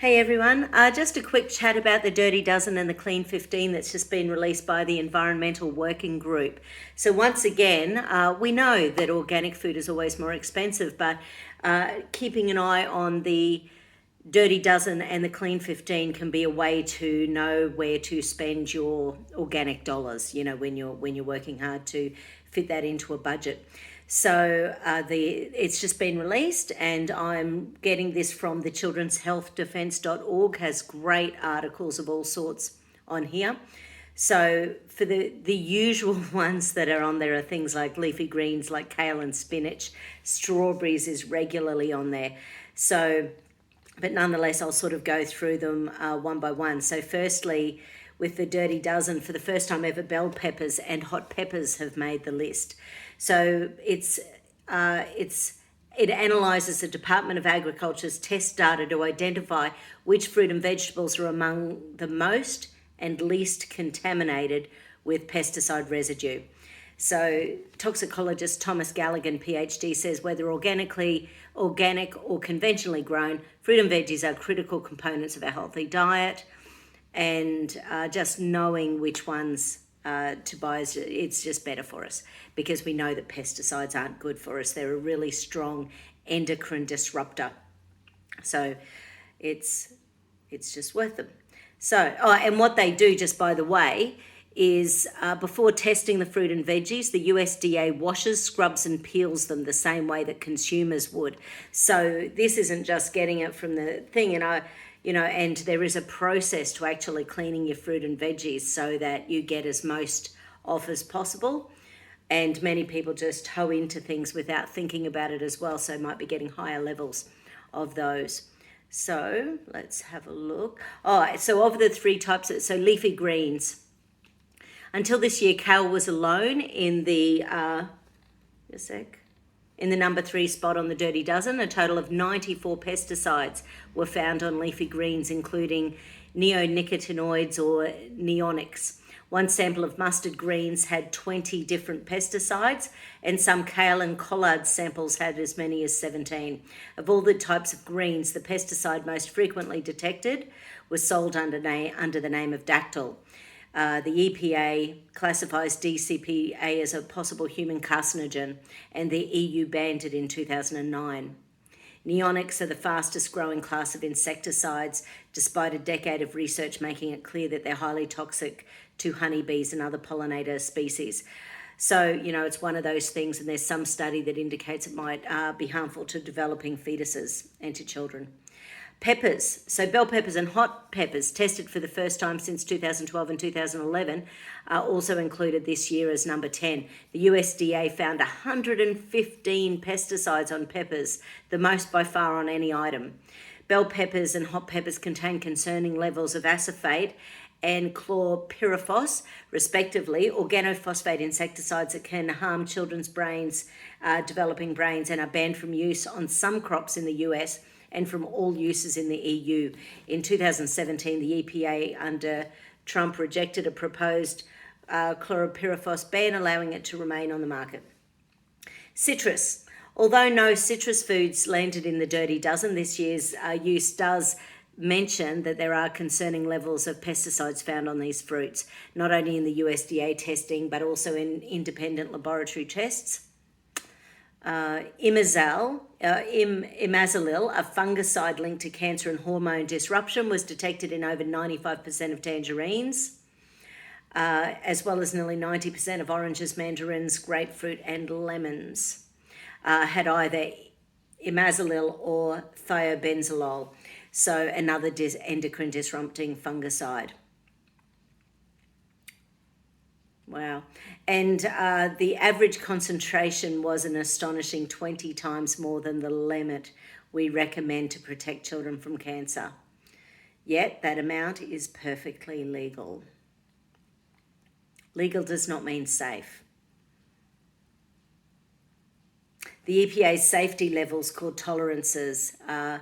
Hey everyone, just a quick chat about the Dirty Dozen and the Clean 15 that's just been released by the Environmental Working Group. So once again, we know that organic food is always more expensive, but keeping an eye on the Dirty Dozen and the Clean 15 can be a way to know where to spend your organic dollars, you know, when you're working hard to fit that into a budget. So it's just been released, and I'm getting this from the children'shealthdefence.org, has great articles of all sorts on here. So for the usual ones that are on there are things like leafy greens like kale and spinach. Strawberries is regularly on there. So, but nonetheless, I'll sort of go through them one by one. So firstly, with the Dirty Dozen, for the first time ever, bell peppers and hot peppers have made the list. So it analyses the Department of Agriculture's test data to identify which fruit and vegetables are among the most and least contaminated with pesticide residue. So toxicologist Thomas Galligan, PhD, says whether organic or conventionally grown, fruit and veggies are critical components of a healthy diet, and just knowing which ones to buy, it's just better for us because we know that pesticides aren't good for us. They're a really strong endocrine disruptor. So it's just worth them. So, and what they do, just by the way, is before testing the fruit and veggies, the USDA washes, scrubs and peels them the same way that consumers would. So this isn't just getting it from the thing, and there is a process to actually cleaning your fruit and veggies so that you get as most off as possible. And many people just hoe into things without thinking about it as well, so might be getting higher levels of those. So let's have a look. So of the three types, so leafy greens. Until this year, kale was alone in the, in the number 3 spot on the Dirty Dozen. A total of 94 pesticides were found on leafy greens, including neonicotinoids or neonics. One sample of mustard greens had 20 different pesticides, and some kale and collard samples had as many as 17. Of all the types of greens, the pesticide most frequently detected was sold under the name of dactyl. The EPA classifies DCPA as a possible human carcinogen, and the EU banned it in 2009. Neonics are the fastest growing class of insecticides, despite a decade of research making it clear that they're highly toxic to honeybees and other pollinator species. So, it's one of those things, and there's some study that indicates it might be harmful to developing fetuses and to children. Peppers, so bell peppers and hot peppers, tested for the first time since 2012 and 2011, are also included this year as number 10. The USDA found 115 pesticides on peppers, the most by far on any item. Bell peppers and hot peppers contain concerning levels of acephate and chlorpyrifos, respectively, organophosphate insecticides that can harm children's brains, developing brains, and are banned from use on some crops in the US and from all uses in the EU. In 2017, the EPA under Trump rejected a proposed chlorpyrifos ban, allowing it to remain on the market. Citrus. Although no citrus foods landed in the Dirty Dozen, this year's use does mention that there are concerning levels of pesticides found on these fruits, not only in the USDA testing, but also in independent laboratory tests. Imazalil, a fungicide linked to cancer and hormone disruption, was detected in over 95% of tangerines, as well as nearly 90% of oranges, mandarins, grapefruit, and lemons had either imazalil or thiobenzolol, so another endocrine disrupting fungicide. Wow. And the average concentration was an astonishing 20 times more than the limit we recommend to protect children from cancer. Yet that amount is perfectly legal. Legal does not mean safe. The EPA's safety levels, called tolerances, they're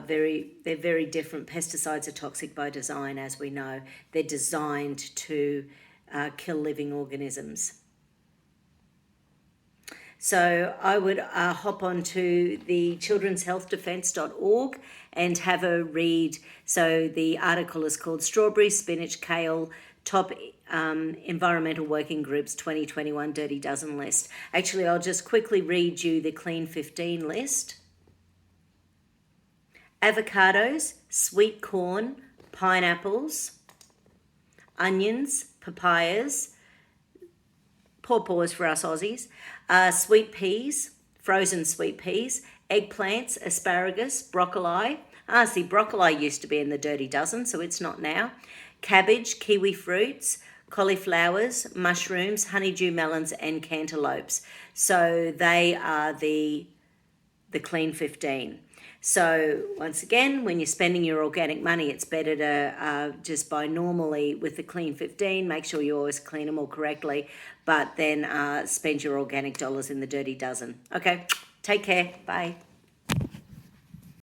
very different. Pesticides are toxic by design, as we know. They're designed to kill living organisms. So I would hop onto the children'shealthdefence.org and have a read. So the article is called Strawberry, Spinach, Kale, Top Environmental Working Groups 2021 Dirty Dozen List. Actually, I'll just quickly read you the Clean 15 list. Avocados, sweet corn, pineapples, onions, papayas, pawpaws for us Aussies, sweet peas, frozen sweet peas, eggplants, asparagus, broccoli. See, broccoli used to be in the Dirty Dozen, so it's not now. Cabbage, kiwi fruits, cauliflowers, mushrooms, honeydew melons, and cantaloupes. So they are the Clean 15. So once again, when you're spending your organic money, it's better to just buy normally with the Clean 15. Make sure you always clean them all correctly, but then spend your organic dollars in the Dirty Dozen. Okay, take care. Bye.